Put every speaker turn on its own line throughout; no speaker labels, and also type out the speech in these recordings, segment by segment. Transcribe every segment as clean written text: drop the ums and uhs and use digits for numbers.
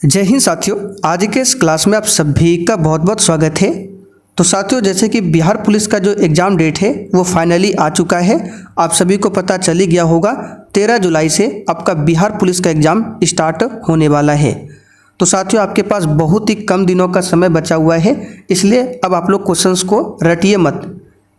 जय हिंद साथियों, आज के इस क्लास में आप सभी का बहुत बहुत स्वागत है। तो साथियों, जैसे कि बिहार पुलिस का जो एग्ज़ाम डेट है वो फाइनली आ चुका है। आप सभी को पता चल ही गया होगा 13 जुलाई से आपका बिहार पुलिस का एग्ज़ाम स्टार्ट होने वाला है। तो साथियों, आपके पास बहुत ही कम दिनों का समय बचा हुआ है, इसलिए अब आप लोग क्वेश्चंस को रटिए मत,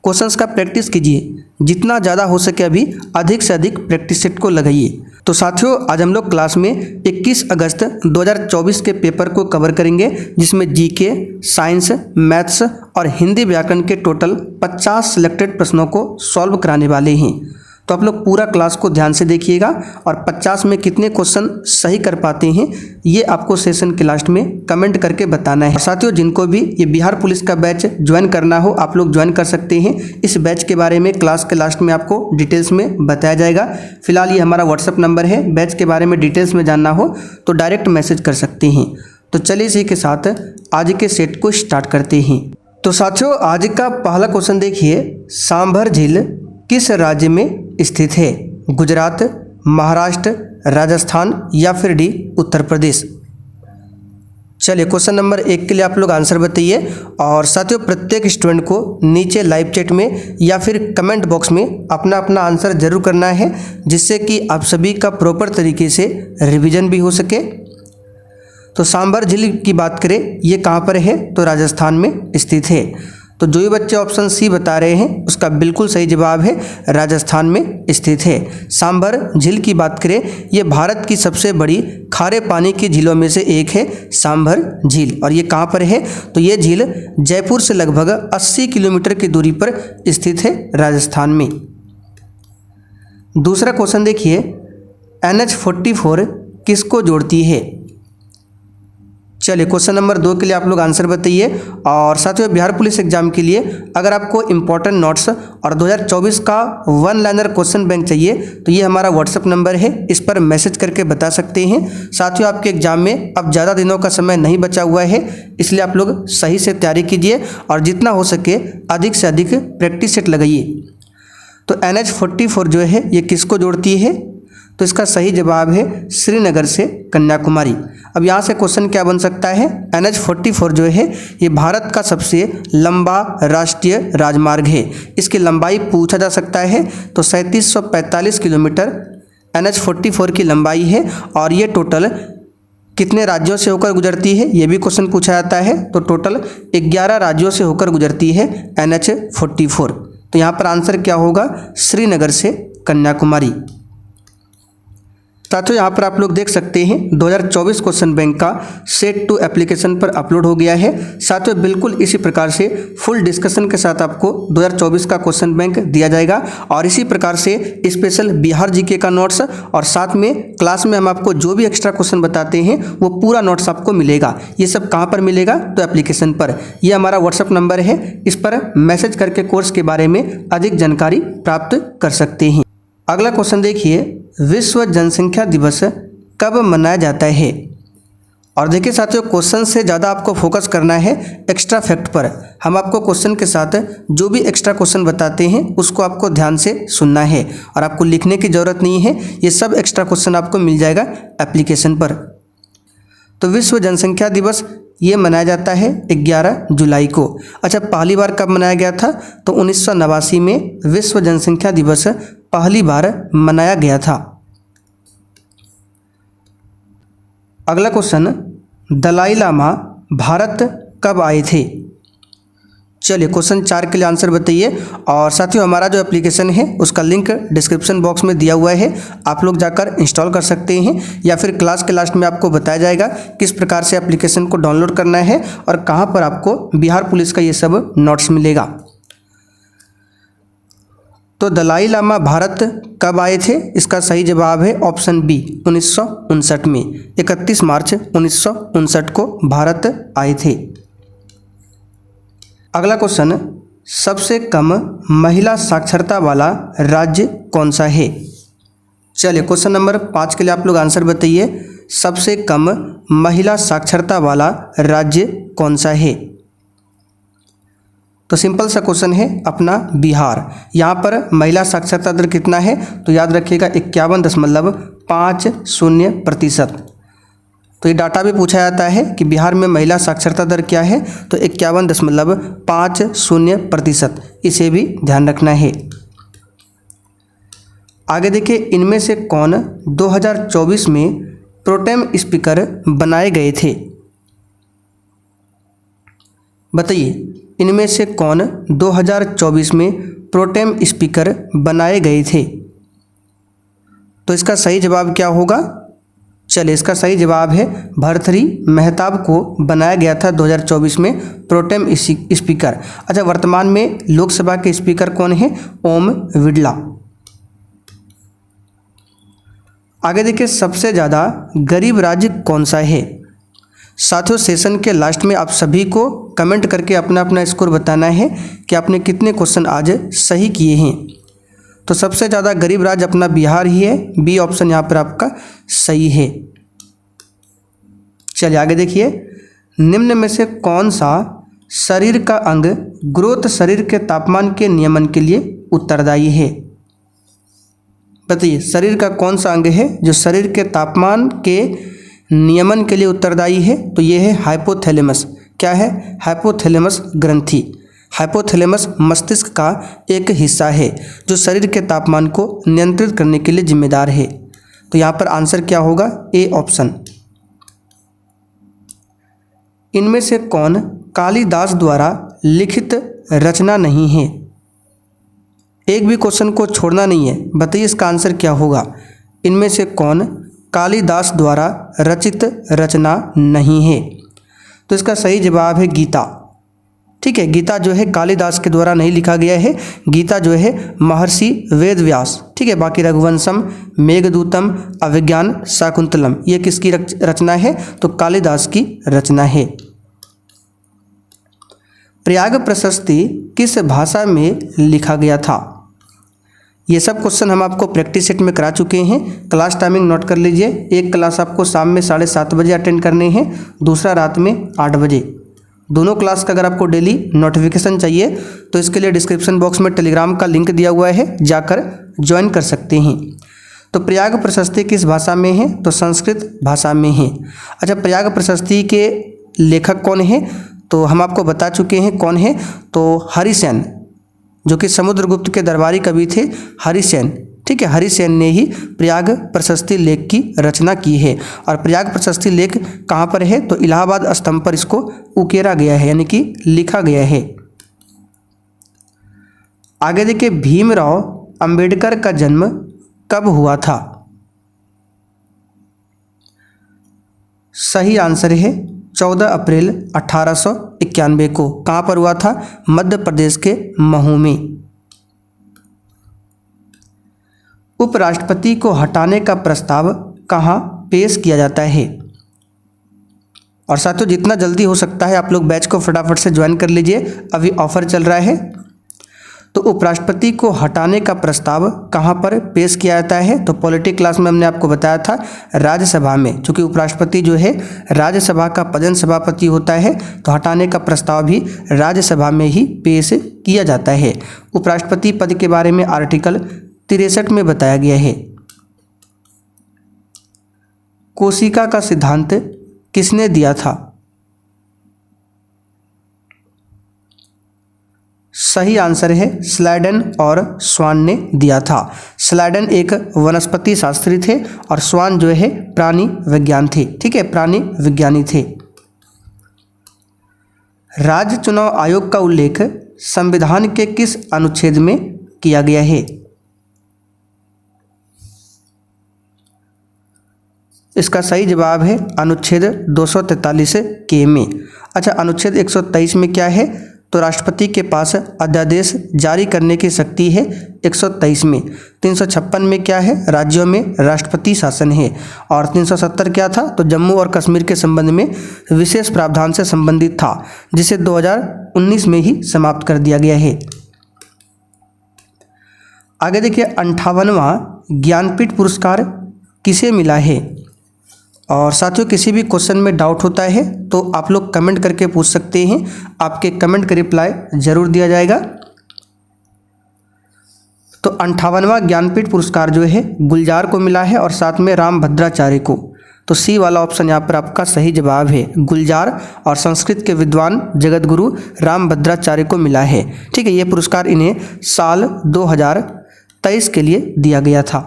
क्वेश्चंस का प्रैक्टिस कीजिए। जितना ज़्यादा हो सके अभी अधिक से अधिक प्रैक्टिस सेट को लगाइए। तो साथियों, आज हम लोग क्लास में 21 अगस्त 2024 के पेपर को कवर करेंगे, जिसमें जीके, साइंस, मैथ्स और हिंदी व्याकरण के टोटल 50 सिलेक्टेड प्रश्नों को सॉल्व कराने वाले हैं। तो आप लोग पूरा क्लास को ध्यान से देखिएगा और 50 में कितने क्वेश्चन सही कर पाते हैं ये आपको सेशन के लास्ट में कमेंट करके बताना है। साथियों, जिनको भी ये बिहार पुलिस का बैच ज्वाइन करना हो आप लोग ज्वाइन कर सकते हैं। इस बैच के बारे में क्लास के लास्ट में आपको डिटेल्स में बताया जाएगा। फिलहाल ये हमारा व्हाट्सअप नंबर है, बैच के बारे में डिटेल्स में जानना हो तो डायरेक्ट मैसेज कर सकते हैं। तो चलिए इसी के साथ आज के सेट को स्टार्ट करते हैं। तो साथियों, आज का पहला क्वेश्चन देखिए, सांभर झील किस राज्य में स्थित है? गुजरात, महाराष्ट्र, राजस्थान या फिर डी उत्तर प्रदेश। चलिए क्वेश्चन नंबर 1 के लिए आप लोग आंसर बताइए। और साथियों, प्रत्येक स्टूडेंट को नीचे लाइव चैट में या फिर कमेंट बॉक्स में अपना अपना आंसर जरूर करना है, जिससे कि आप सभी का प्रॉपर तरीके से रिवीजन भी हो सके। तो सांभर झील की बात करें, ये कहाँ पर है? तो राजस्थान में स्थित है। तो जो भी बच्चे ऑप्शन सी बता रहे हैं उसका बिल्कुल सही जवाब है, राजस्थान में स्थित है। सांभर झील की बात करें, ये भारत की सबसे बड़ी खारे पानी की झीलों में से एक है सांभर झील। और ये कहाँ पर है? तो ये झील जयपुर से लगभग 80 किलोमीटर की दूरी पर स्थित है, राजस्थान में। दूसरा क्वेश्चन देखिए, NH44 किसको जोड़ती है? चलिए क्वेश्चन नंबर 2 के लिए आप लोग आंसर बताइए। और साथियों, बिहार पुलिस एग्जाम के लिए अगर आपको इंपॉर्टेंट नोट्स और 2024 का 1 लाइनर क्वेश्चन बैंक चाहिए तो ये हमारा व्हाट्सएप नंबर है, इस पर मैसेज करके बता सकते हैं। साथियों, आपके एग्जाम में अब ज़्यादा दिनों का समय नहीं बचा हुआ है, इसलिए आप लोग सही से तैयारी कीजिए और जितना हो सके अधिक से अधिक प्रैक्टिस सेट लगाइए। तो NH44 जो है ये किसको जोड़ती है? तो इसका सही जवाब है श्रीनगर से कन्याकुमारी। अब यहाँ से क्वेश्चन क्या बन सकता है? NH44 जो है ये भारत का सबसे लंबा राष्ट्रीय राजमार्ग है। इसकी लंबाई पूछा जा सकता है तो 3745 किलोमीटर NH44 की लंबाई है। और ये टोटल कितने राज्यों से होकर गुजरती है ये भी क्वेश्चन पूछा जाता है। तो टोटल 11 राज्यों से होकर गुजरती है NH44। तो यहाँ पर आंसर क्या होगा? श्रीनगर से कन्याकुमारी। साथियों, यहाँ पर आप लोग देख सकते हैं 2024 क्वेश्चन बैंक का सेट 2 एप्लीकेशन पर अपलोड हो गया है। साथियों, बिल्कुल इसी प्रकार से फुल डिस्कशन के साथ आपको 2024 का क्वेश्चन बैंक दिया जाएगा। और इसी प्रकार से स्पेशल बिहार जीके का नोट्स और साथ में क्लास में हम आपको जो भी एक्स्ट्रा क्वेश्चन बताते हैं वो पूरा नोट्स आपको मिलेगा। ये सब कहाँ पर मिलेगा? तो एप्लीकेशन पर। यह हमारा व्हाट्सअप नंबर है, इस पर मैसेज करके कोर्स के बारे में अधिक जानकारी प्राप्त कर सकते हैं। अगला क्वेश्चन देखिए, विश्व जनसंख्या दिवस कब मनाया जाता है? और देखिए साथियों, क्वेश्चन से ज़्यादा आपको फोकस करना है एक्स्ट्रा फैक्ट पर। हम आपको क्वेश्चन के साथ जो भी एक्स्ट्रा क्वेश्चन बताते हैं उसको आपको ध्यान से सुनना है और आपको लिखने की ज़रूरत नहीं है। ये सब एक्स्ट्रा क्वेश्चन आपको मिल जाएगा एप्लीकेशन पर। तो विश्व जनसंख्या दिवस ये मनाया जाता है 11 जुलाई को। अच्छा, पहली बार कब मनाया गया था? तो 1989 में विश्व जनसंख्या दिवस पहली बार मनाया गया था। अगला क्वेश्चन, दलाई लामा भारत कब आए थे? चलिए क्वेश्चन 4 के लिए आंसर बताइए। और साथियों, हमारा जो एप्लीकेशन है उसका लिंक डिस्क्रिप्शन बॉक्स में दिया हुआ है, आप लोग जाकर इंस्टॉल कर सकते हैं या फिर क्लास के लास्ट में आपको बताया जाएगा किस प्रकार से एप्लीकेशन को डाउनलोड करना है और कहां पर आपको बिहार पुलिस का ये सब नोट्स मिलेगा। तो दलाई लामा भारत कब आए थे? इसका सही जवाब है ऑप्शन बी, 1959 में। 31 मार्च 1959 को भारत आए थे। अगला क्वेश्चन, सबसे कम महिला साक्षरता वाला राज्य कौन सा है? चलिए क्वेश्चन नंबर 5 के लिए आप लोग आंसर बताइए। सबसे कम महिला साक्षरता वाला राज्य कौन सा है? तो सिंपल सा क्वेश्चन है अपना बिहार। यहाँ पर महिला साक्षरता दर कितना है? तो याद रखिएगा 51.50%। तो ये डाटा भी पूछा जाता है कि बिहार में महिला साक्षरता दर क्या है, तो 51.50%, इसे भी ध्यान रखना है। आगे देखिए, इनमें से कौन 2024 में प्रोटेम स्पीकर बनाए गए थे? बताइए, इनमें से कौन 2024 में प्रोटेम स्पीकर बनाए गए थे? तो इसका सही जवाब क्या होगा? चलिए, इसका सही जवाब है भर्तृहरि मेहताब को बनाया गया था 2024 में प्रोटेम स्पीकर। अच्छा, वर्तमान में लोकसभा के स्पीकर कौन है? ओम बिड़ला। आगे देखिए, सबसे ज़्यादा गरीब राज्य कौन सा है? साथियों, सेशन के लास्ट में आप सभी को कमेंट करके अपना अपना स्कोर बताना है कि आपने कितने क्वेश्चन आज सही किए हैं। तो सबसे ज़्यादा गरीब राज्य अपना बिहार ही है, बी ऑप्शन यहाँ पर आपका सही है। चलिए आगे देखिए, निम्न में से कौन सा शरीर का अंग ग्रोथ शरीर के तापमान के नियमन के लिए उत्तरदायी है? बताइए, शरीर का कौन सा अंग है जो शरीर के तापमान के नियमन के लिए उत्तरदायी है? तो ये है हाइपोथैलेमस। क्या है? हाइपोथैलेमस ग्रंथि। हाइपोथैलेमस मस्तिष्क का एक हिस्सा है जो शरीर के तापमान को नियंत्रित करने के लिए जिम्मेदार है। तो यहाँ पर आंसर क्या होगा? A option. इनमें से कौन कालिदास द्वारा लिखित रचना नहीं है? एक भी क्वेश्चन को छोड़ना नहीं है। बताइए इसका आंसर क्या होगा? इनमें से कौन कालिदास द्वारा रचित रचना नहीं है? तो इसका सही जवाब है गीता। ठीक है, गीता जो है कालिदास के द्वारा नहीं लिखा गया है। गीता जो है महर्षि वेदव्यास, ठीक है, बाकी रघुवंशम, मेघदूतम, अभिज्ञान शाकुंतलम, ये किसकी रचना है? तो कालिदास की रचना है। प्रयाग प्रशस्ति किस भाषा में लिखा गया था? ये सब क्वेश्चन हम आपको प्रैक्टिस सेट में करा चुके हैं। क्लास टाइमिंग नोट कर लीजिए। एक क्लास आपको शाम में 7:30 बजे अटेंड करने हैं, दूसरा रात में 8 बजे। दोनों क्लास का अगर आपको डेली नोटिफिकेशन चाहिए तो इसके लिए डिस्क्रिप्शन बॉक्स में टेलीग्राम का लिंक दिया हुआ है, जाकर ज्वाइन कर सकते हैं। तो प्रयाग प्रशस्ति किस भाषा में है? तो संस्कृत भाषा में है। अच्छा, प्रयाग प्रशस्ति के लेखक कौन है? तो हम आपको बता चुके हैं कौन है। तो हरिसेन, जो कि समुद्रगुप्त के दरबारी कवि थे, हरिसेन। ठीक है, हरिसेन ने ही प्रयाग प्रशस्ति लेख की रचना की है। और प्रयाग प्रशस्ति लेख कहाँ पर है? तो इलाहाबाद स्तंभ पर इसको उकेरा गया है, यानी कि लिखा गया है। आगे देखिए, भीमराव अंबेडकर का जन्म कब हुआ था? सही आंसर है 14 अप्रैल 1891 को। कहाँ पर हुआ था? मध्य प्रदेश के महू में। उपराष्ट्रपति को हटाने का प्रस्ताव कहाँ पेश किया जाता है? और साथियों, जितना जल्दी हो सकता है आप लोग बैच को फटाफट से ज्वाइन कर लीजिए, अभी ऑफर चल रहा है। तो उपराष्ट्रपति को हटाने का प्रस्ताव कहाँ पर पेश किया जाता है? तो पॉलिटी क्लास में हमने आपको बताया था, राज्यसभा में। क्योंकि उपराष्ट्रपति जो है राज्यसभा का पदन सभापति होता है, तो हटाने का प्रस्ताव भी राज्यसभा में ही पेश किया जाता है। उपराष्ट्रपति पद के बारे में आर्टिकल 63 में बताया गया है। कोशिका का सिद्धांत किसने दिया था? सही आंसर है स्लाइडन और स्वान ने दिया था। स्लाइडन एक वनस्पति शास्त्री थे और स्वान जो है प्राणी विज्ञान थे। ठीक है, प्राणी विज्ञानी थे। राज्य चुनाव आयोग का उल्लेख संविधान के किस अनुच्छेद में किया गया है? इसका सही जवाब है अनुच्छेद 243 के में। अच्छा, अनुच्छेद 123 में क्या है? तो राष्ट्रपति के पास अध्यादेश जारी करने की शक्ति है 123 में। 356 में क्या है? राज्यों में राष्ट्रपति शासन है। और 370 क्या था? तो जम्मू और कश्मीर के संबंध में विशेष प्रावधान से संबंधित था, जिसे 2019 में ही समाप्त कर दिया गया है। आगे देखिए, 58वां ज्ञानपीठ पुरस्कार किसे मिला है? और साथियों, किसी भी क्वेश्चन में डाउट होता है तो आप लोग कमेंट करके पूछ सकते हैं, आपके कमेंट का रिप्लाई जरूर दिया जाएगा। तो 58वां ज्ञानपीठ पुरस्कार जो है गुलजार को मिला है और साथ में रामभद्राचार्य को। तो सी वाला ऑप्शन यहाँ पर आपका सही जवाब है। गुलजार और संस्कृत के विद्वान जगत गुरु रामभद्राचार्य को मिला है। ठीक है, ये पुरस्कार इन्हें साल 2023 के लिए दिया गया था।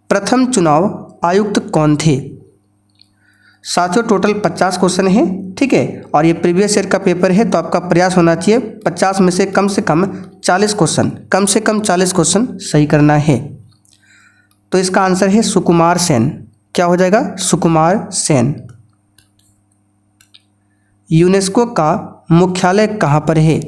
प्रथम चुनाव आयुक्त कौन थे? साथियों टोटल 50 क्वेश्चन हैं। ठीक है, और ये प्रीवियस ईयर का पेपर है, तो आपका प्रयास होना चाहिए 50 में से कम 40 क्वेश्चन, कम से कम 40 क्वेश्चन सही करना है। तो इसका आंसर है सुकुमार सेन। क्या हो जाएगा? सुकुमार सेन। यूनेस्को का मुख्यालय कहाँ पर है?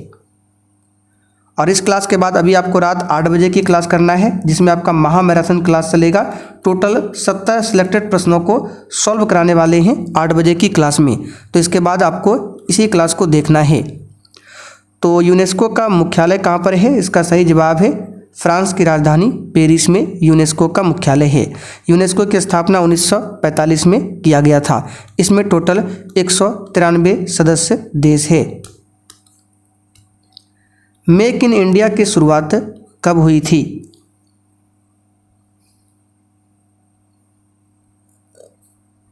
और इस क्लास के बाद अभी आपको रात 8 बजे की क्लास करना है, जिसमें आपका महा मैराथन क्लास चलेगा। टोटल 70 सिलेक्टेड प्रश्नों को सॉल्व कराने वाले हैं 8 बजे की क्लास में। तो इसके बाद आपको इसी क्लास को देखना है। तो यूनेस्को का मुख्यालय कहाँ पर है? इसका सही जवाब है फ्रांस की राजधानी पेरिस में यूनेस्को का मुख्यालय है। यूनेस्को की स्थापना 1945 में किया गया था। इसमें टोटल 193 सदस्य देश है। मेक इन इंडिया की शुरुआत कब हुई थी?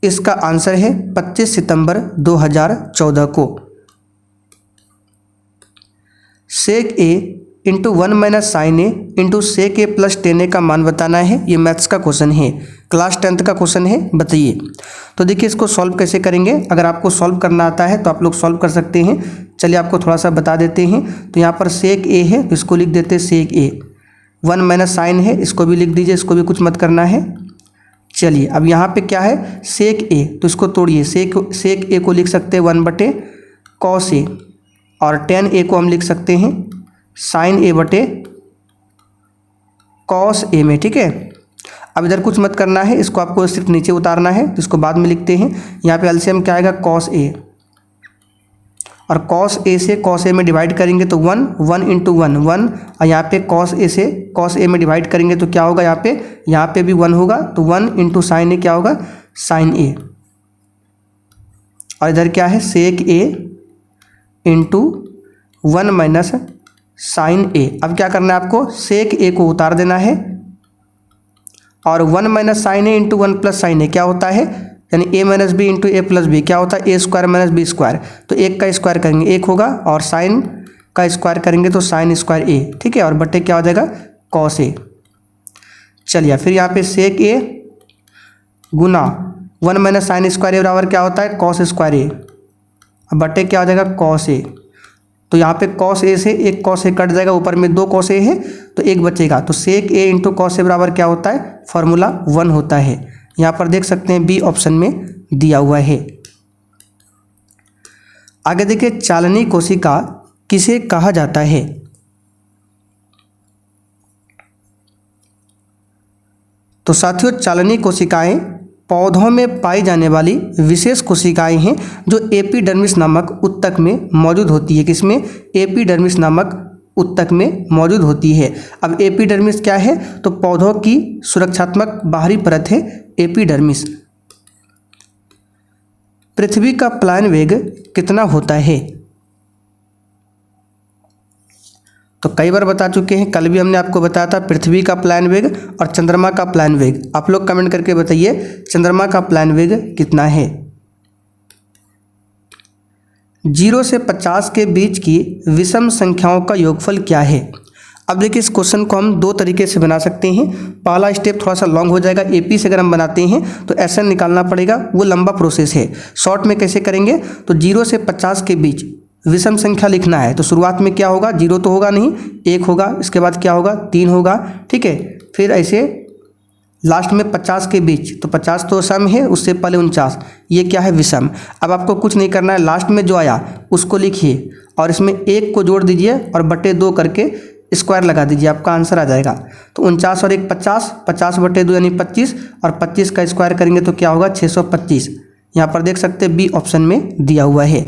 इसका आंसर है 25 सितंबर 2014 को। सेक ए इंटू 1 माइनस साइन ए इंटू सेक ए प्लस टेन ए का मान बताना है। ये मैथ्स का क्वेश्चन है, क्लास 10th का क्वेश्चन है, बताइए। तो देखिए इसको सॉल्व कैसे करेंगे। अगर आपको सॉल्व करना आता है तो आप लोग सॉल्व कर सकते हैं। चलिए आपको थोड़ा सा बता देते हैं। तो यहाँ पर सेक ए है, तो इसको लिख देते हैं सेक ए। 1 माइनस साइन है, इसको भी लिख दीजिए, इसको भी कुछ मत करना है। चलिए अब यहाँ पे क्या है? सेक ए, तो इसको तोड़िए। सेक ए को लिख सकते हैं 1/cos ए, और tan ए को हम लिख सकते हैं साइन ए बटे कॉस ए में। ठीक है, अब इधर कुछ मत करना है, इसको आपको सिर्फ नीचे उतारना है। तो इसको बाद में लिखते हैं। यहाँ पे एलसीएम क्या आएगा? कॉस ए, और कॉस ए से कॉस ए में डिवाइड करेंगे तो 1, 1 इंटू 1 1, और यहाँ पे कॉस ए से कॉस ए में डिवाइड करेंगे तो क्या होगा? यहाँ पे भी 1 होगा, तो 1 इंटू साइन ए क्या होगा? साइन ए। और इधर क्या है? सेक ए इंटू 1 माइनस साइन ए। अब क्या करना है आपको? सेक ए को उतार देना है, और 1 माइनस साइन ए इंटू 1 प्लस साइन ए क्या होता है? यानी ए माइनस बी इंटू ए प्लस बी क्या होता है? ए स्क्वायर माइनस बी स्क्वायर। तो एक का स्क्वायर करेंगे 1 होगा, और साइन का स्क्वायर करेंगे तो साइन स्क्वायर ए। ठीक है, और बटे क्या हो जाएगा? Cos A. चलिए फिर यहाँ पे सेक ए गुना 1 माइनस साइन स्क्वायर ए बराबर क्या होता है? कॉस स्क्वायर ए। अब बटे क्या हो जाएगा? Cos A. तो यहाँ पे कॉस ए से एक कॉस ए कट जाएगा, ऊपर में 2 कॉस ए है तो एक बचेगा। तो सेक ए इंटू कॉस ए बराबर क्या होता है? फॉर्मूला 1 होता है। यहाँ पर देख सकते हैं बी ऑप्शन में दिया हुआ है। आगे देखिए, चालनी कोशिका किसे कहा जाता है? तो साथियों चालनी कोशिकाएं पौधों में पाई जाने वाली विशेष कोशिकाएं हैं जो एपिडर्मिस नामक उत्तक में मौजूद होती है। किसमें? एपिडर्मिस नामक उत्तक में मौजूद होती है। अब एपिडर्मिस क्या है? तो पौधों की सुरक्षात्मक बाहरी परत है एपिडर्मिस। पृथ्वी का प्लायन वेग कितना होता है? तो कई बार बता चुके हैं, कल भी हमने आपको बताया था पृथ्वी का प्लायन वेग और चंद्रमा का प्लायन वेग। आप लोग कमेंट करके बताइए चंद्रमा का प्लायन वेग कितना है। 0 से 50 के बीच की विषम संख्याओं का योगफल क्या है? अब देखिए इस क्वेश्चन को हम 2 तरीके से बना सकते हैं। पहला स्टेप थोड़ा सा लॉन्ग हो जाएगा, एपी से अगर हम बनाते हैं तो एसएन निकालना पड़ेगा, वो लंबा प्रोसेस है। शॉर्ट में कैसे करेंगे? तो 0 से 50 के बीच विषम संख्या लिखना है। तो शुरुआत में क्या होगा? 0 तो होगा नहीं, 1 होगा, इसके बाद क्या होगा? 3 होगा। ठीक है, फिर ऐसे लास्ट में 50 के बीच, तो 50 तो सम है, उससे पहले 49, ये क्या है? विषम। अब आपको कुछ नहीं करना है, लास्ट में जो आया उसको लिखिए और इसमें 1 को जोड़ दीजिए और बटे 2 करके स्क्वायर लगा दीजिए, आपका आंसर आ जाएगा। तो 49 और 1 50, 50 बटे 2 यानी 25, और 25 का स्क्वायर करेंगे तो क्या होगा? 625। यहाँ पर देख सकते हैं बी ऑप्शन में दिया हुआ है।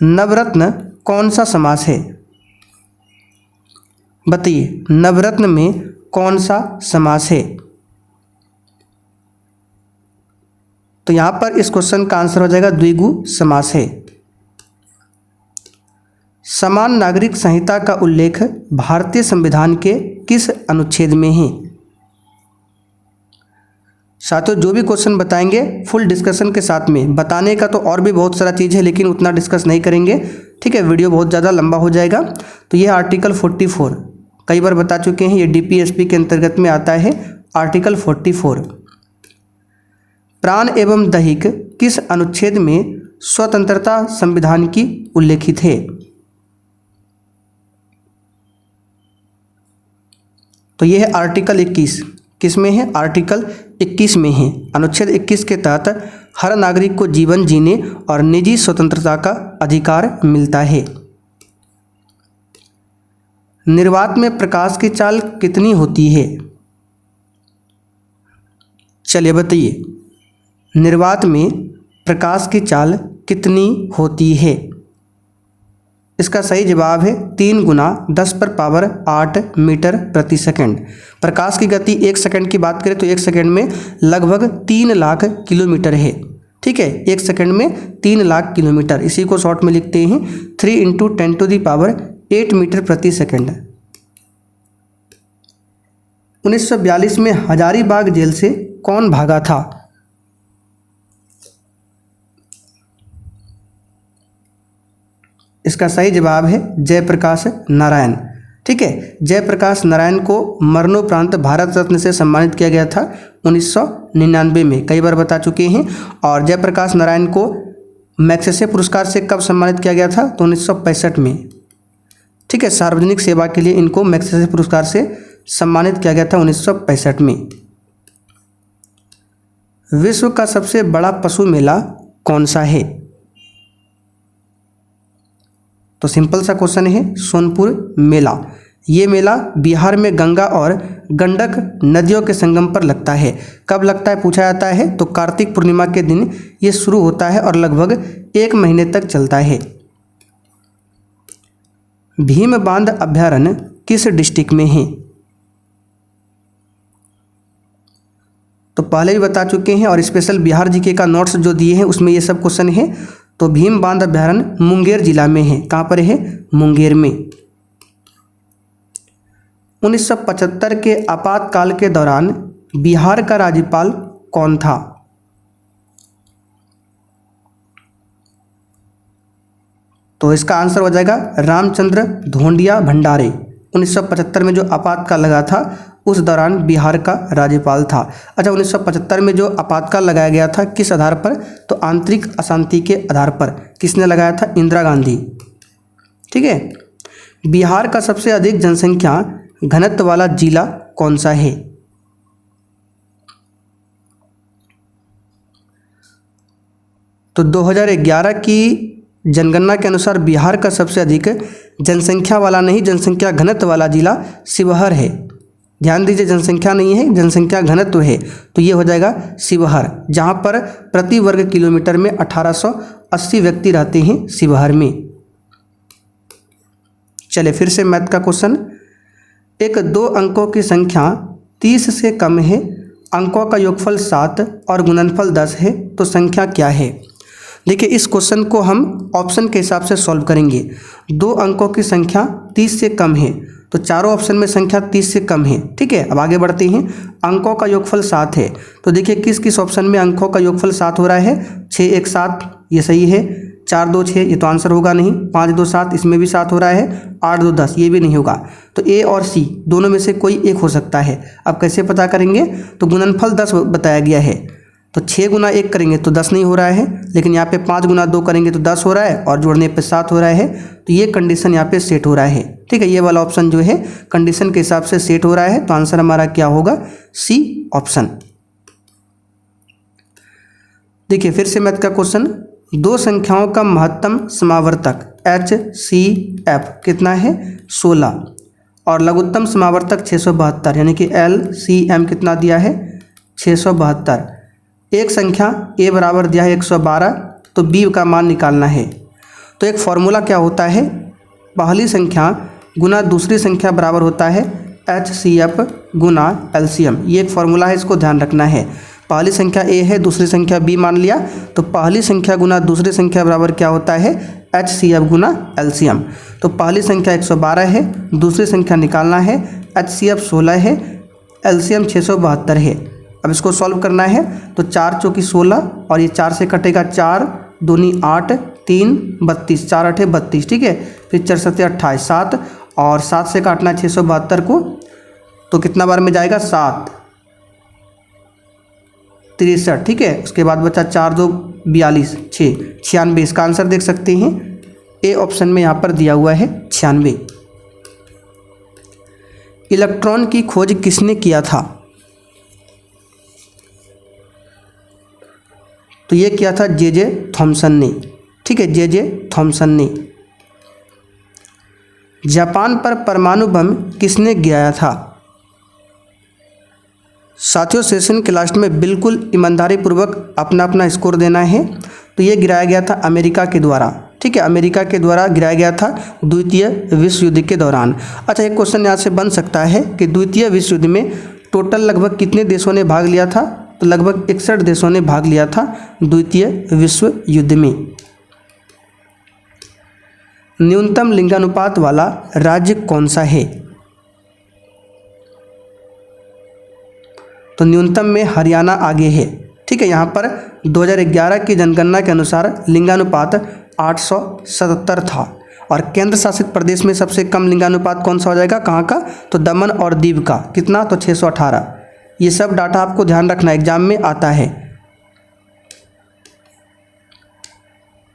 नवरत्न कौन सा समास है? बताइए नवरत्न में कौन सा समास है? तो यहां पर इस क्वेश्चन का आंसर हो जाएगा द्विगु समास है। समान नागरिक संहिता का उल्लेख भारतीय संविधान के किस अनुच्छेद में है? साथियों जो भी क्वेश्चन बताएंगे फुल डिस्कशन के साथ में, बताने का तो और भी बहुत सारा चीज़ है लेकिन उतना डिस्कस नहीं करेंगे, ठीक है, वीडियो बहुत ज़्यादा लंबा हो जाएगा। तो ये आर्टिकल 44 कई बार बता चुके हैं, ये डीपीएसपी के अंतर्गत में आता है। आर्टिकल 44 प्राण एवं दैहिक किस अनुच्छेद में स्वतंत्रता संविधान की उल्लेखित है? तो यह है आर्टिकल 21। किस में है? आर्टिकल 21 में है। अनुच्छेद 21 के तहत हर नागरिक को जीवन जीने और निजी स्वतंत्रता का अधिकार मिलता है। निर्वात में प्रकाश की चाल कितनी होती है? चलिए बताइए, निर्वात में प्रकाश की चाल कितनी होती है? इसका सही जवाब है 3 गुना 10 पर पावर 8 मीटर प्रति सेकंड। प्रकाश की गति 1 सेकंड की बात करें तो 1 सेकंड में लगभग 3 लाख किलोमीटर है, ठीक है, 1 सेकंड में 3 लाख किलोमीटर। इसी को शॉर्ट में लिखते हैं 3 × 10⁸ मीटर प्रति सेकंड। 1942 में हजारीबाग जेल से कौन भागा था? इसका सही जवाब है जयप्रकाश नारायण, ठीक है। जयप्रकाश नारायण को मरणोपरांत भारत रत्न से सम्मानित किया गया था 1999 में, कई बार बता चुके हैं। और जयप्रकाश नारायण को मैग्सेसे पुरस्कार से कब सम्मानित किया गया था? तो 1965 में, ठीक है। सार्वजनिक सेवा के लिए इनको मैग्सेसे पुरस्कार से सम्मानित किया गया था 1965 में। विश्व का सबसे बड़ा पशु मेला कौन सा है? तो सिंपल सा क्वेश्चन है, सोनपुर मेला। ये मेला बिहार में गंगा और गंडक नदियों के संगम पर लगता है। कब लगता है पूछा जाता है तो कार्तिक पूर्णिमा के दिन ये शुरू होता है और लगभग 1 महीने तक चलता है। भीम बांध अभयारण्य किस डिस्ट्रिक्ट में है? तो पहले भी बता चुके हैं और स्पेशल बिहार जीके का नोट्स जो दिए हैं उसमें ये सब क्वेश्चन है। तो भीम बांध अभयारण्य मुंगेर जिला में है। कहाँ पर है? मुंगेर में। 1975 के आपातकाल के दौरान बिहार का राज्यपाल कौन था? तो इसका आंसर हो जाएगा रामचंद्र धोंडिया भंडारे। 1975 में जो आपातकाल लगा था उस दौरान बिहार का राज्यपाल था। अच्छा, 1975 में जो आपातकाल लगाया गया था किस आधार पर? तो आंतरिक अशांति के आधार पर। किसने लगाया था? इंदिरा गांधी, ठीक है। बिहार का सबसे अधिक जनसंख्या घनत्व वाला जिला कौन सा है? तो 2011 की जनगणना के अनुसार बिहार का सबसे अधिक जनसंख्या वाला नहीं, जनसंख्या घनत्व वाला जिला शिवहर है। ध्यान दीजिए, जनसंख्या नहीं है, जनसंख्या घनत्व है, तो ये हो जाएगा शिवहर, जहाँ पर प्रति वर्ग किलोमीटर में 1880 व्यक्ति रहते हैं शिवहर में। चलिए फिर से मैथ का क्वेश्चन। एक 2 अंकों की संख्या 30 से कम है, अंकों का योगफल 7 और गुणनफल 10 है, तो संख्या क्या है? देखिए इस क्वेश्चन को हम ऑप्शन के हिसाब से सॉल्व करेंगे। 2 अंकों की संख्या 30 से कम है, तो चारों ऑप्शन में संख्या 30 से कम है, ठीक है। अब आगे बढ़ते हैं। अंकों का योगफल 7 है, तो देखिए किस किस ऑप्शन में अंकों का योगफल 7 हो रहा है? 6 1 7, ये सही है। 4 2 6, ये तो आंसर होगा नहीं। 5 2 7, इसमें भी 7 हो रहा है। 8 2 10, ये भी नहीं होगा। तो ए और सी दोनों में से कोई एक हो सकता है। अब कैसे पता करेंगे? तो गुणनफल 10 बताया गया है, तो 6 गुना 1 करेंगे तो 10 नहीं हो रहा है, लेकिन यहाँ पे 5 गुना 2 करेंगे तो 10 हो रहा है और जोड़ने पे 7 हो रहा है। तो ये कंडीशन यहाँ पे सेट हो रहा है, ठीक है। ये वाला ऑप्शन जो है कंडीशन के हिसाब से सेट हो रहा है, तो आंसर हमारा क्या होगा? C option. देखिए फिर से मैथ का क्वेश्चन। 2 संख्याओं का महत्तम समावर्तक HCF कितना है? 16, और लघुत्तम समावर्तक 672, यानी कि LCM कितना दिया है? 672। एक संख्या a बराबर दिया है 112, तो b का मान निकालना है। तो एक फॉर्मूला क्या होता है? पहली संख्या गुना दूसरी संख्या बराबर होता है HCF गुना LCM। ये एक फॉर्मूला है, इसको ध्यान रखना है। पहली संख्या a है, दूसरी संख्या b मान लिया, तो पहली संख्या गुना दूसरी संख्या बराबर क्या होता है? HCF गुना LCM। तो पहली संख्या 112 है, दूसरी संख्या निकालना है, HCF 16 है, LCM 672 है। अब इसको सॉल्व करना है तो 4 चौकी 16 और ये 4 से कटेगा 4 दूनी 8 3 32 4 8 32 ठीक है। फिर 4 7 28 7 और 7 से काटना 672 को तो कितना बार में जाएगा 7 63 ठीक है। उसके बाद बचा 4 2 42 6 96। इसका आंसर देख सकते हैं ए ऑप्शन में यहाँ पर दिया हुआ है 96। इलेक्ट्रॉन की खोज किसने किया था? तो ये किया था जे थॉमसन ने ठीक है, जे थॉमसन ने। जापान पर परमाणु बम किसने गिराया था? साथियों सेशन के लास्ट में बिल्कुल ईमानदारी पूर्वक अपना अपना स्कोर देना है। तो ये गिराया गया था अमेरिका के द्वारा ठीक है, अमेरिका के द्वारा गिराया गया था द्वितीय विश्व युद्ध के दौरान। अच्छा एक क्वेश्चन यहाँ से बन सकता है कि द्वितीय विश्व युद्ध में टोटल लगभग कितने देशों ने भाग लिया था? तो लगभग 61 देशों ने भाग लिया था द्वितीय विश्व युद्ध में। न्यूनतम लिंगानुपात वाला राज्य कौन सा है? तो न्यूनतम में हरियाणा आगे है ठीक है। यहाँ पर 2011 की जनगणना के अनुसार लिंगानुपात 877 था और केंद्र शासित प्रदेश में सबसे कम लिंगानुपात कौन सा हो जाएगा? कहाँ का? तो दमन और दीव का। कितना? तो 618। ये सब डाटा आपको ध्यान रखना एग्जाम में आता है।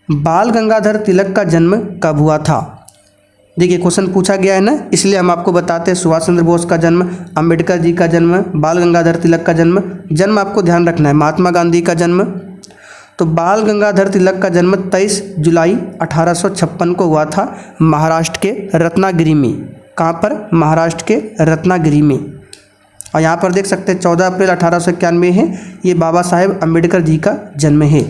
बाल गंगाधर तिलक का जन्म कब हुआ था? देखिए क्वेश्चन पूछा गया है ना, इसलिए हम आपको बताते हैं सुभाष चंद्र बोस का जन्म, अंबेडकर जी का जन्म, बाल गंगाधर तिलक का जन्म आपको ध्यान रखना है, महात्मा गांधी का जन्म। तो बाल गंगाधर तिलक का जन्म 23 जुलाई 1856 को हुआ था महाराष्ट्र के रत्नागिरी में। कहाँ पर? महाराष्ट्र के रत्नागिरी में। और यहाँ पर देख सकते हैं 14 अप्रैल 1891 है, ये बाबा साहेब अंबेडकर जी का जन्म है।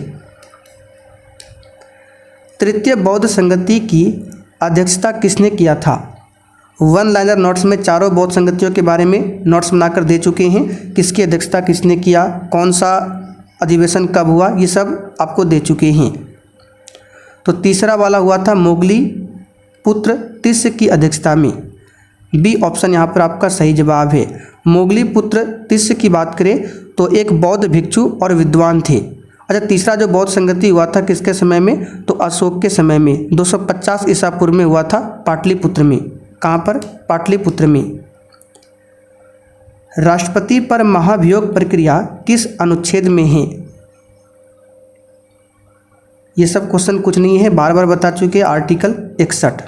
तृतीय बौद्ध संगति की अध्यक्षता किसने किया था? वन लाइनर नोट्स में चारों बौद्ध संगतियों के बारे में नोट्स बनाकर दे चुके हैं। किसकी अध्यक्षता किसने किया, कौन सा अधिवेशन कब हुआ, ये सब आपको दे चुके हैं। तो तीसरा वाला हुआ था मोगली पुत्र तिस्य की अध्यक्षता में। बी ऑप्शन यहाँ पर आपका सही जवाब है। मोगली पुत्र तिस्य की बात करें तो एक बौद्ध भिक्षु और विद्वान थे। अच्छा तीसरा जो बौद्ध संगति हुआ था किसके समय में? तो अशोक के समय में 250 ईसा पूर्व में हुआ था पाटलिपुत्र में। कहाँ पर? पाटलिपुत्र में। राष्ट्रपति पर महाभियोग प्रक्रिया किस अनुच्छेद में है? ये सब क्वेश्चन कुछ नहीं है, बार बार बता चुके, आर्टिकल 61।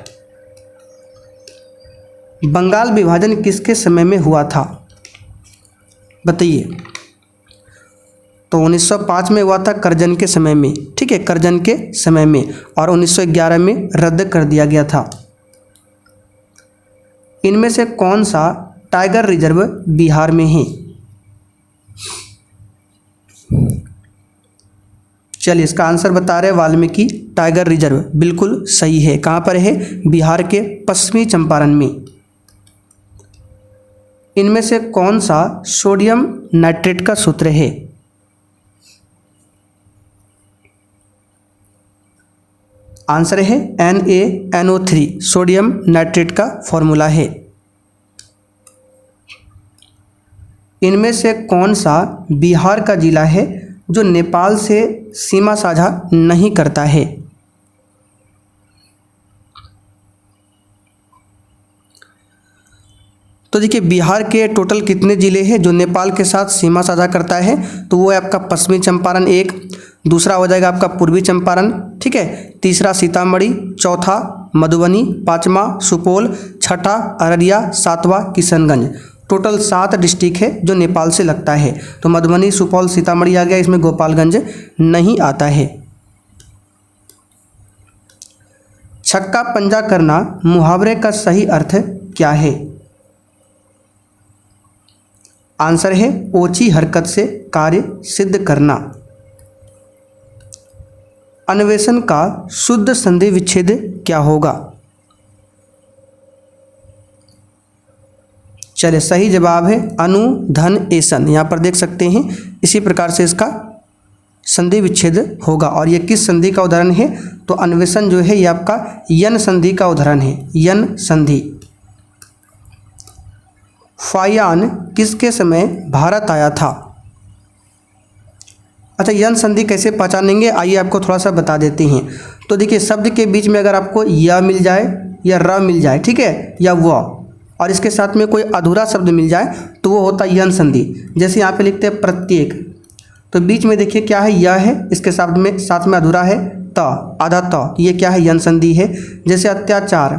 बंगाल विभाजन किसके समय में हुआ था? बताइए। तो 1905 में हुआ था करजन के समय में ठीक है, करजन के समय में, और 1911 में रद्द कर दिया गया था। इनमें से कौन सा टाइगर रिजर्व बिहार में है? चलिए इसका आंसर बता रहे वाल्मीकि टाइगर रिजर्व, बिल्कुल सही है। कहाँ पर है? बिहार के पश्चिमी चंपारण में। इनमें से कौन सा सोडियम नाइट्रेट का सूत्र है? आंसर है NaNO3, सोडियम नाइट्रेट का फॉर्मूला है। इनमें से कौन सा बिहार का जिला है जो नेपाल से सीमा साझा नहीं करता है? तो देखिए बिहार के टोटल कितने ज़िले हैं जो नेपाल के साथ सीमा साझा करता है? तो वो है आपका पश्चिमी चंपारण एक, दूसरा हो जाएगा आपका पूर्वी चंपारण ठीक है, तीसरा सीतामढ़ी, चौथा मधुबनी, पांचवा सुपौल, छठा अररिया, सातवां किशनगंज। टोटल 7 डिस्ट्रिक्ट है जो नेपाल से लगता है। तो मधुबनी, सुपौल, सीतामढ़ी आ गया, इसमें गोपालगंज नहीं आता है। छक्का पंजा करना मुहावरे का सही अर्थ क्या है? आंसर है ओछी हरकत से कार्य सिद्ध करना। अन्वेषण का शुद्ध संधि विच्छेद क्या होगा? चलिए सही जवाब है अनुधन-एसन। यहाँ पर देख सकते हैं इसी प्रकार से इसका संधि विच्छेद होगा। और ये किस संधि का उदाहरण है? तो अन्वेषण जो है ये आपका यन संधि का उदाहरण है, यन संधि। फायान किसके समय भारत आया था? अच्छा, यन संधि कैसे पहचानेंगे, आइए आपको थोड़ा सा बता देते हैं। तो देखिए, शब्द के बीच में अगर आपको या मिल जाए या र मिल जाए, ठीक है, या व, और इसके साथ में कोई अधूरा शब्द मिल जाए तो वो होता है यन संधि। जैसे यहाँ पे लिखते हैं प्रत्येक, तो बीच में देखिए क्या है, यह है, इसके साथ में अधूरा है त, आधा त, ये क्या है, यन संधि है। जैसे अत्याचार,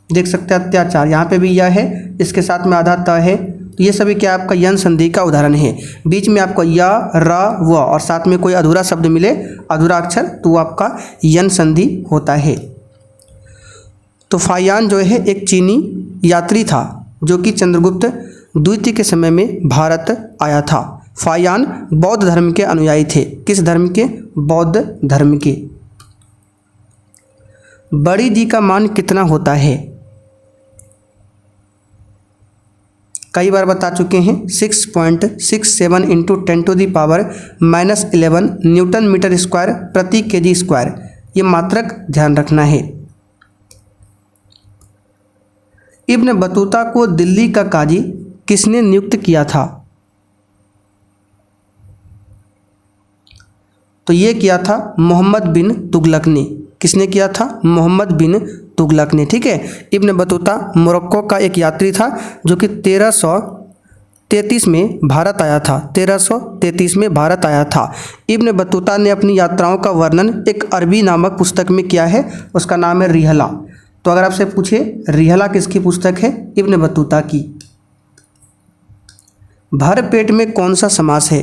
देख सकते हैं अत्याचार, यहाँ पे भी यह है, इसके साथ में आधा त है, तो ये सभी क्या आपका यन संधि का उदाहरण है। बीच में आपको या, र, व और साथ में कोई अधूरा शब्द मिले, अधूरा अक्षर, तो वो आपका यन संधि होता है। तो फायान जो है एक चीनी यात्री था जो कि चंद्रगुप्त द्वितीय के समय में भारत आया था। फायान बौद्ध धर्म के अनुयायी थे। किस धर्म के? बौद्ध धर्म के। बड़ी जी का मान कितना होता है? कई बार बता चुके हैं, 6.67 इंटू 10⁻⁻11 न्यूटन मीटर स्क्वायर प्रति केजी स्क्वायर। ये मात्रक ध्यान रखना है। इब्न बतूता को दिल्ली का काजी किसने नियुक्त किया था? तो ये किया था मोहम्मद बिन तुगलक ने। किसने किया था? मोहम्मद बिन तुगलक ने। ठीक है, इब्न बतूता मोरक्को का एक यात्री था जो कि 1333 में भारत आया था। 1333 में भारत आया था। इब्न बतूता ने अपनी यात्राओं का वर्णन एक अरबी नामक पुस्तक में किया है, उसका नाम है रिहला। तो अगर आपसे पूछे रिहला किसकी पुस्तक है? इब्न बतूता की। भर पेट में कौन सा समास है?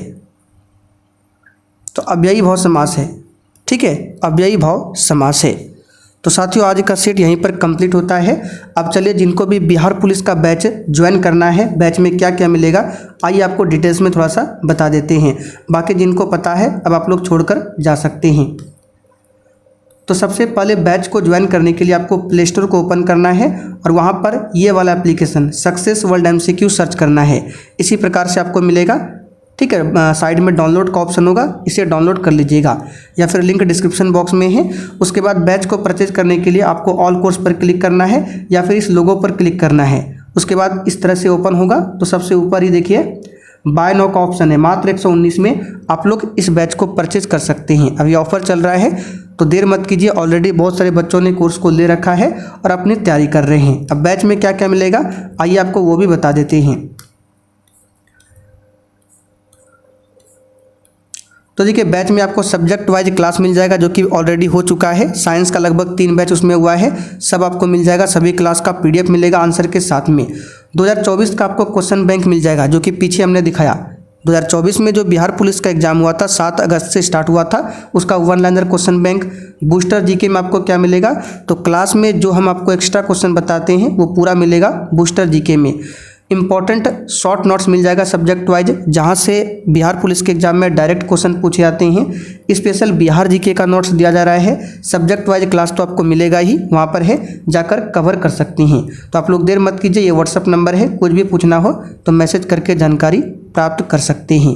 तो अव्ययी भाव समास है। ठीक है, अव्ययी भाव समास है। तो साथियों, आज का सेट यहीं पर कंप्लीट होता है। अब चलिए, जिनको भी बिहार पुलिस का बैच ज्वाइन करना है, बैच में क्या क्या मिलेगा, आइए आपको डिटेल्स में थोड़ा सा बता देते हैं। बाकी जिनको पता है अब आप लोग छोड़कर जा सकते हैं। तो सबसे पहले बैच को ज्वाइन करने के लिए आपको प्ले स्टोर को ओपन करना है और वहाँ पर ये वाला application success world MCQ search करना है। इसी प्रकार से आपको मिलेगा। ठीक है, साइड में डाउनलोड का ऑप्शन होगा, इसे डाउनलोड कर लीजिएगा या फिर लिंक डिस्क्रिप्शन बॉक्स में है। उसके बाद बैच को परचेज करने के लिए आपको ऑल कोर्स पर क्लिक करना है या फिर इस लोगो पर क्लिक करना है। उसके बाद इस तरह से ओपन होगा। तो सबसे ऊपर ही देखिए बाय नाउ का ऑप्शन है। मात्र 119 में आप लोग इस बैच को परचेज कर सकते हैं। अभी ऑफर चल रहा है तो देर मत कीजिए। ऑलरेडी बहुत सारे बच्चों ने कोर्स को ले रखा है और अपनी तैयारी कर रहे हैं। अब बैच में क्या क्या मिलेगा आइए आपको वो भी बता देते हैं। तो देखिए, बैच में आपको सब्जेक्ट वाइज क्लास मिल जाएगा जो कि ऑलरेडी हो चुका है। साइंस का लगभग 3 बैच उसमें हुआ है, सब आपको मिल जाएगा। सभी क्लास का PDF मिलेगा आंसर के साथ में। 2024 का आपको क्वेश्चन बैंक मिल जाएगा जो कि पीछे हमने दिखाया। 2024 में जो बिहार पुलिस का एग्जाम हुआ था 7 अगस्त से स्टार्ट हुआ था, उसका 1 liner question bank. Booster GK में आपको क्या मिलेगा? तो क्लास में जो हम आपको एक्स्ट्रा क्वेश्चन बताते हैं वो पूरा मिलेगा बूस्टर GK में। इंपॉर्टेंट शॉर्ट नोट्स मिल जाएगा सब्जेक्ट वाइज, जहां से बिहार पुलिस के एग्जाम में डायरेक्ट क्वेश्चन पूछे जाते हैं। स्पेशल बिहार GK का नोट्स दिया जा रहा है। सब्जेक्ट वाइज क्लास तो आपको मिलेगा ही, वहां पर है, जाकर कवर कर सकती हैं। तो आप लोग देर मत कीजिए, ये WhatsApp नंबर है, कुछ भी पूछना हो तो मैसेज करके जानकारी प्राप्त कर सकते हैं।